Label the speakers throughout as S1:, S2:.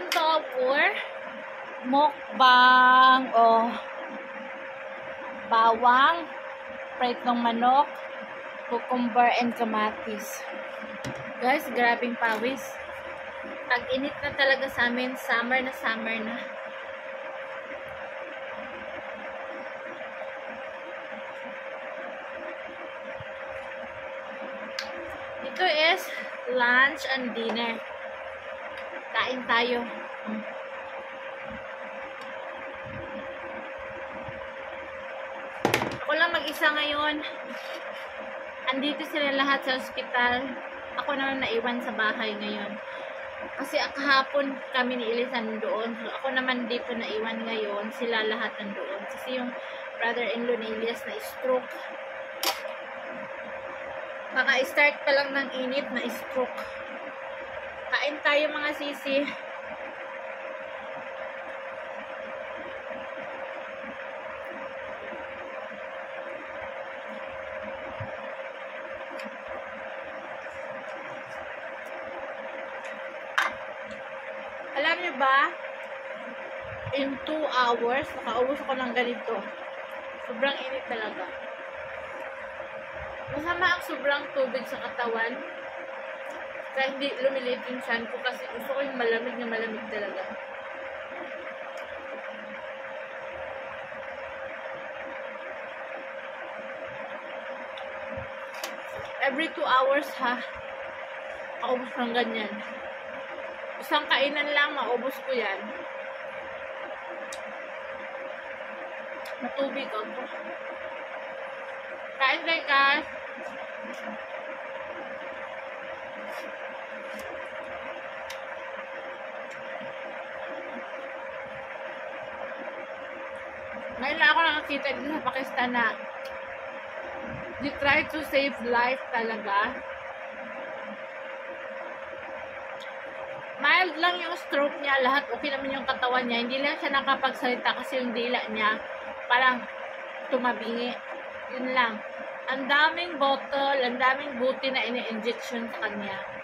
S1: welcome to our mukbang o bawang, pritong manok, cucumber, and kamatis. Guys, grabing pawis. Tag-init na talaga sa amin. Summer na summer na. Ito is lunch and dinner. Kain tayo. Ako lang mag-isa ngayon. Andito sila lahat sa ospital. Ako naman naiwan sa bahay ngayon. Kasi kahapon kami ni Elisa nandoon. So, ako naman dito naiwan ngayon. Sila lahat nandoon. Kasi yung brother-in-law ni Elias na stroke. Maka-start pa lang ng init na stroke. Kain tayo mga sisi. Alam niyo ba, in 2 hours, nakaubos ako ng ganito. Sobrang init talaga. Masama ang sobrang tubig sa katawan. Kaya hindi lumilit yung tiyan ko kasi gusto ko yung malamig na malamig talaga. Every 2 hours ha, maubos ng ganyan. Isang kainan lang, maubos ko yan. Matubig ako. Kain tayo guys. Ngayon lang ako nakakita dito sa Pakistan na they try to save life talaga. Mild lang yung stroke niya, lahat okay naman yung katawan niya. Hindi lang siya nakapagsalita kasi yung dila niya parang tumabingi. Yun lang. Ang daming bottle, ang daming buti na ini-injection sa kanya.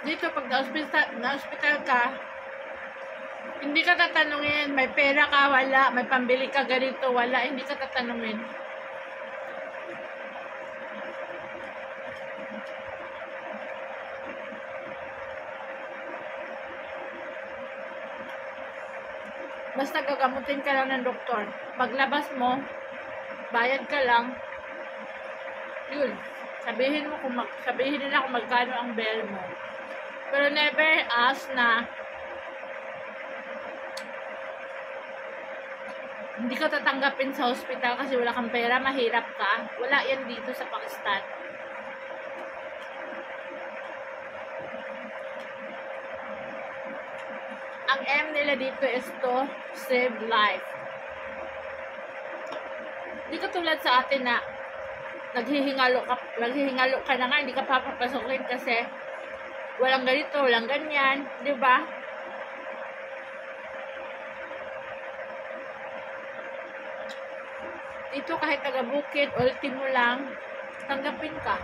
S1: Dito, pag na-hospital ka, hindi ka tatanungin, may pera ka, wala, may pambili ka ganito, wala, hindi ka tatanungin. Basta gagamutin ka lang ng doktor. Paglabas mo, bayad ka lang, yun. Sabihin nila kung magkano ang bill mo. Pero never ask na hindi ka tatanggapin sa hospital kasi wala kang pera, mahirap ka. Wala yan dito sa Pakistan. Ang M nila dito is to save life. Hindi ka tulad sa atin na naghihingalo ka na nga, hindi ka papapasukin kasi walang ganito, walang ganyan, di ba? Dito kahit taga-bukid, ultimo lang, tanggapin ka.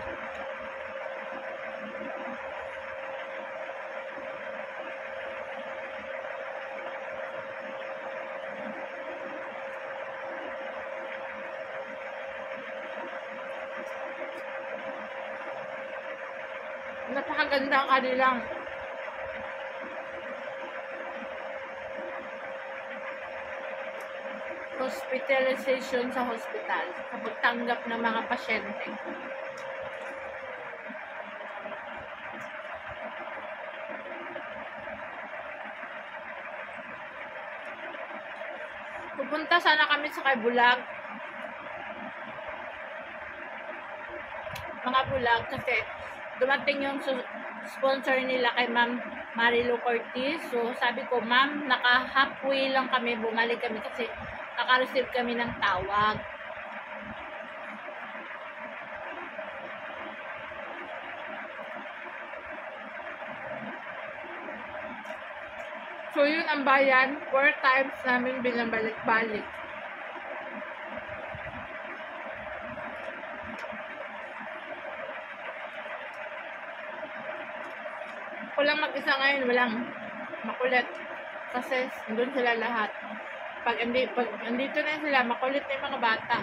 S1: Napakaganda ang kanilang hospitalization sa hospital sa pagtanggap ng mga pasyente. Pupunta sana kami sa kay Bulag. Mga Bulag kasi dumating yung sponsor nila kay Ma'am Marilu Cortez. So, sabi ko, Ma'am, naka-halfway lang kami, bumalik kami kasi naka-receive kami ng tawag. So, yun ang bayan. 4 times namin binabalik-balik. Ako lang mag-isa ngayon, walang makulit. Kasi doon sila lahat. Pag andito na sila, makulit na yung mga bata.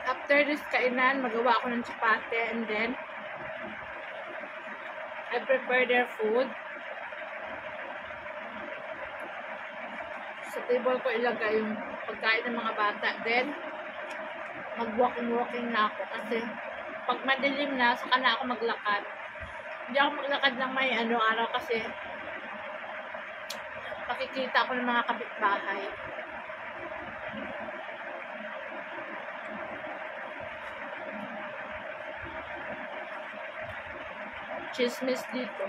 S1: After this kainan, magawa ako ng chapate and then I prepare their food. Sa table ko ilagay yung pagkain ng mga bata. Then, mag-walking na ako kasi pag madilim na, saka na ako maglakad. Hindi ako maglakad ng may araw kasi makikita ako ng mga kapitbahay. Chismis dito.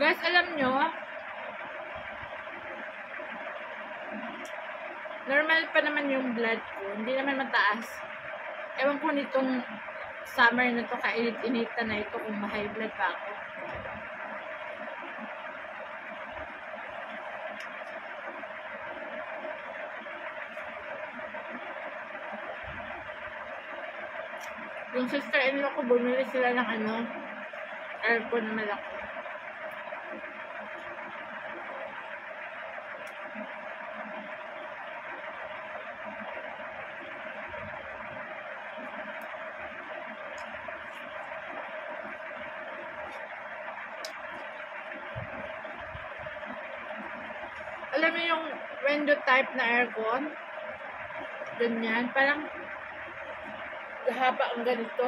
S1: Guys, alam nyo, normal pa naman yung blood ko. Hindi naman mataas. Ewan ko nitong summer na to, kainit-inita na ito kung ma-high blood pa ako. Yung sister-in-law ko, bumili sila ng aircon na malaki. Alam mo yung window type na aircon? Ganyan. Parang haba ang ganito.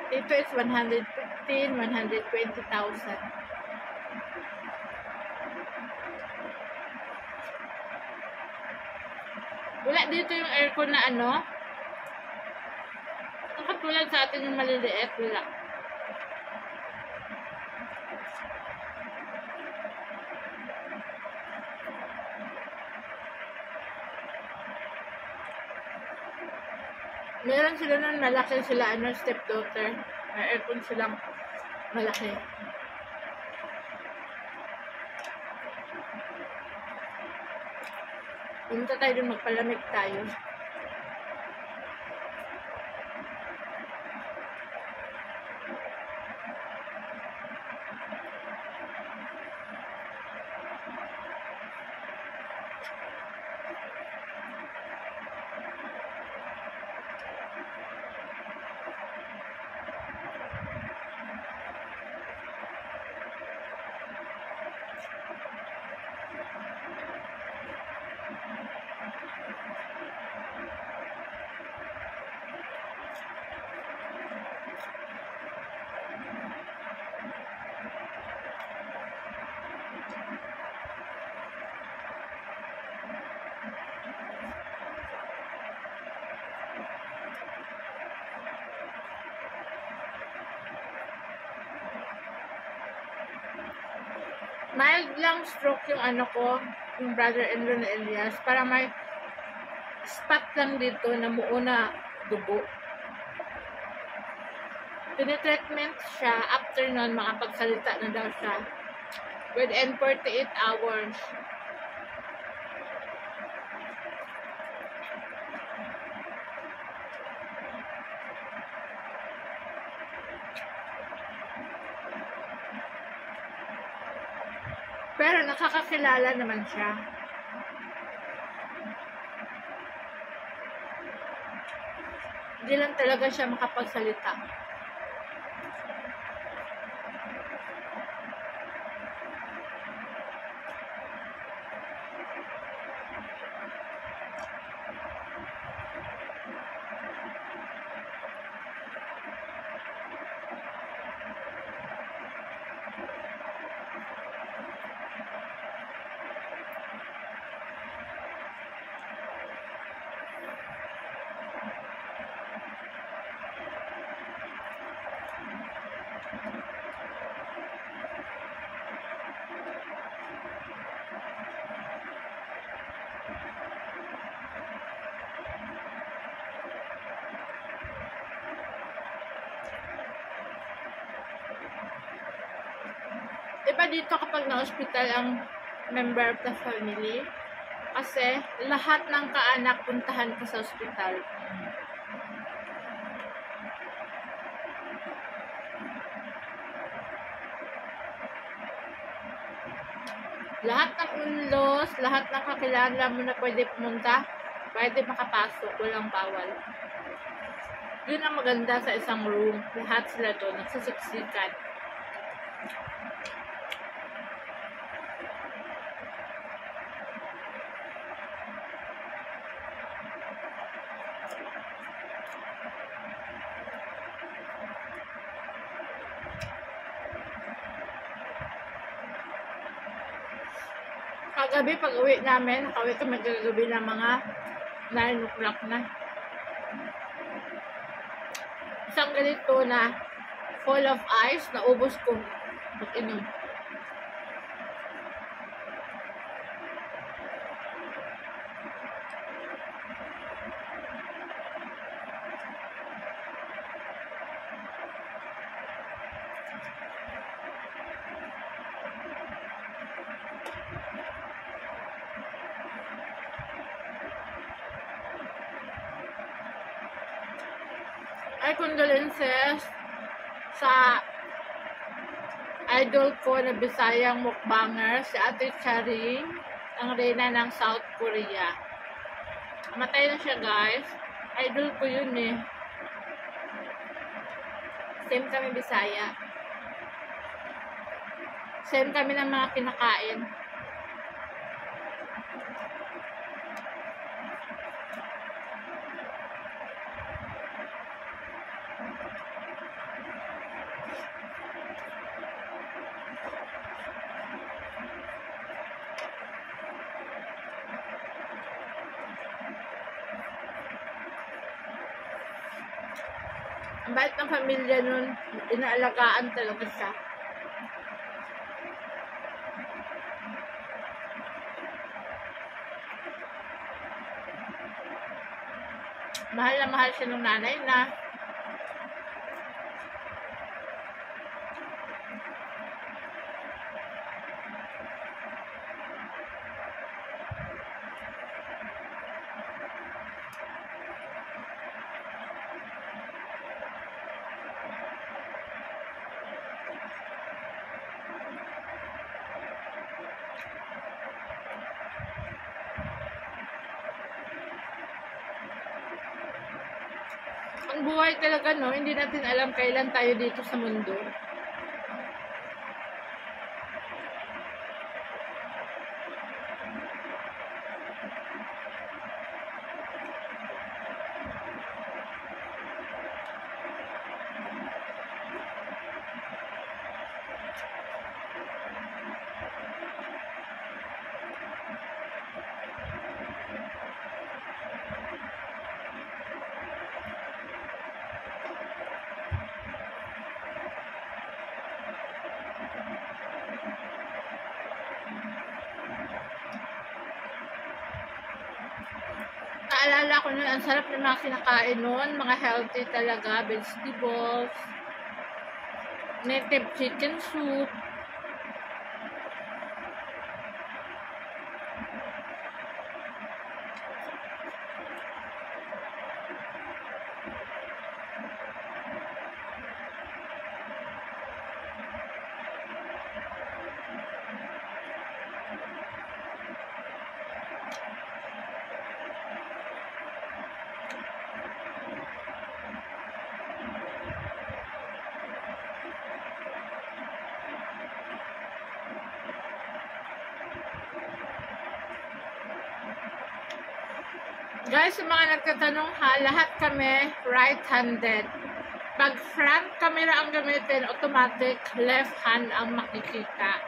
S1: Ito is 115, 120,000. Wala dito yung aircon na ang katulad sa atin yung maliliit. Wala. Meron sila nun malaki sila, stepdaughter. May aircon silang malaki. Pumunta tayo dun, magpalamig tayo. Mild lang stroke yung ano ko, yung brother-in-law na Elias, para may spot lang dito na muuna dugo. Tinitreatment siya, after nun, makapagsalita na daw siya. Within 48 hours. Pero nakakakilala naman siya. Hindi lang talaga siya makapagsalita. Iba dito kapag na-hospital ang member of the family. Kasi lahat ng kaanak puntahan ka sa hospital. Lahat ng in-laws, lahat ng kakilala mo na pwede pumunta, pwede makapasok, walang bawal. Yun ang maganda sa isang room. Lahat sila doon, nagsasiksikan. Kagabi, pag uwi namin, nakauwi kami kagabi ng mga 9 o'clock na. Isang ganito na full of ice, naubos ko pag-inom. Ay, condolences sa idol ko na Bisayang mukbanger, si Ate Charing, ang reyna ng South Korea. Matay na siya, guys. Idol ko yun eh. Same kami Bisaya. Same kami ng mga kinakain. Ang bait ng pamilya nun, inaalagaan talaga siya. Mahal na mahal siya ng nanay na. Ang buhay talaga, no? Hindi natin alam kailan tayo dito sa mundo. akala ko nun, ang sarap ng mga kinakain nun, mga healthy talaga, vegetables, native chicken soup. Guys, sa mga nagtatanong ha, lahat kami right-handed. Pag front camera ang gamitin, automatic left hand ang makikita.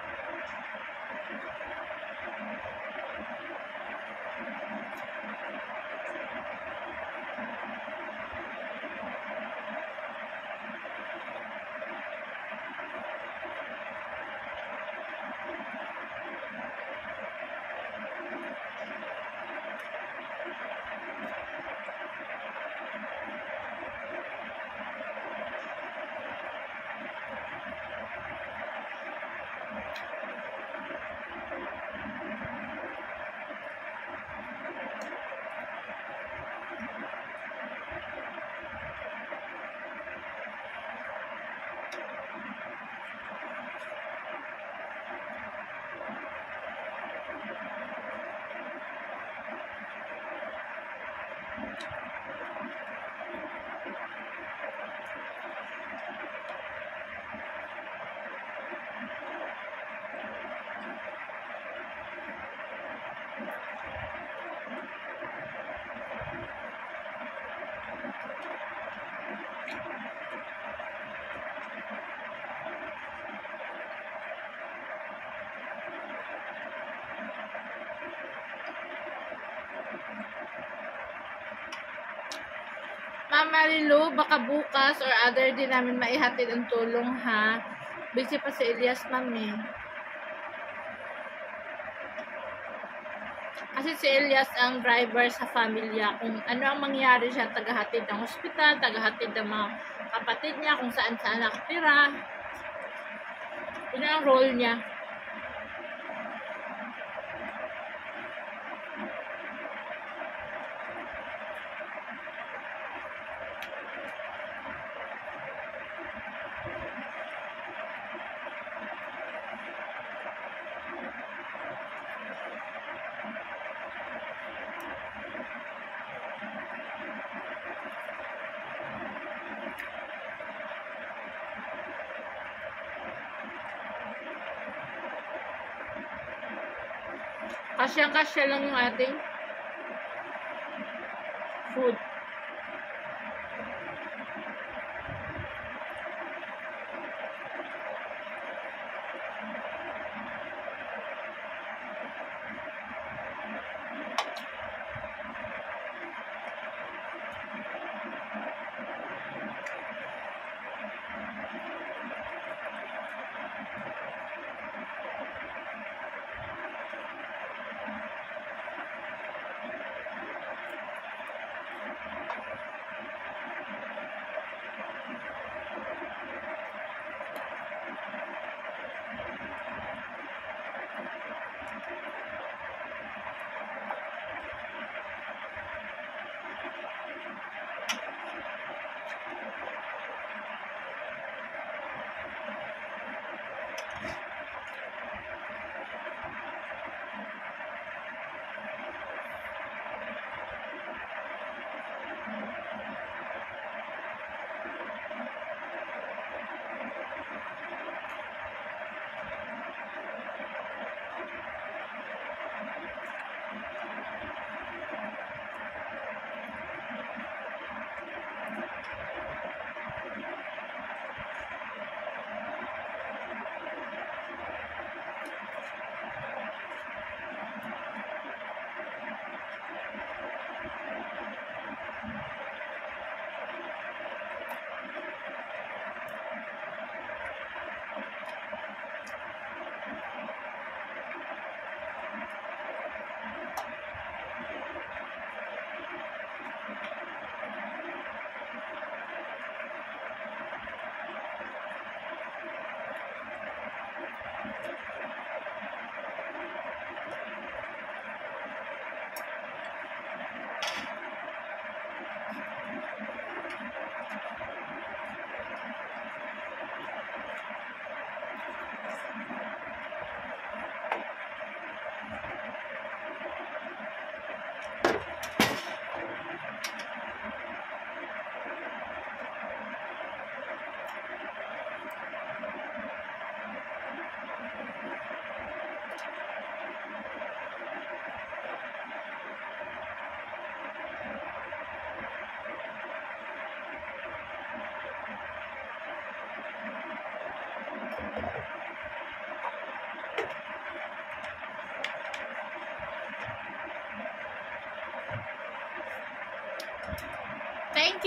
S1: Ma'am Marilu, baka bukas or other din namin maihatid ang tulong ha. Busy pa si Elias, ma'am eh. Kasi si Elias ang driver sa pamilya. Kung ano ang mangyari siya, tagahatid ng hospital, tagahatid ng mga kapatid niya, kung saan-saan nakatira. Yun ang role niya. Kasyang-kasya lang yung ating food.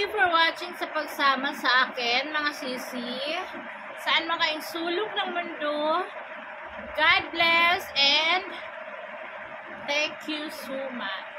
S1: you for watching sa pagsama sa akin, mga sisi. Saan man kayong sulok ng mundo. God bless and thank you so much.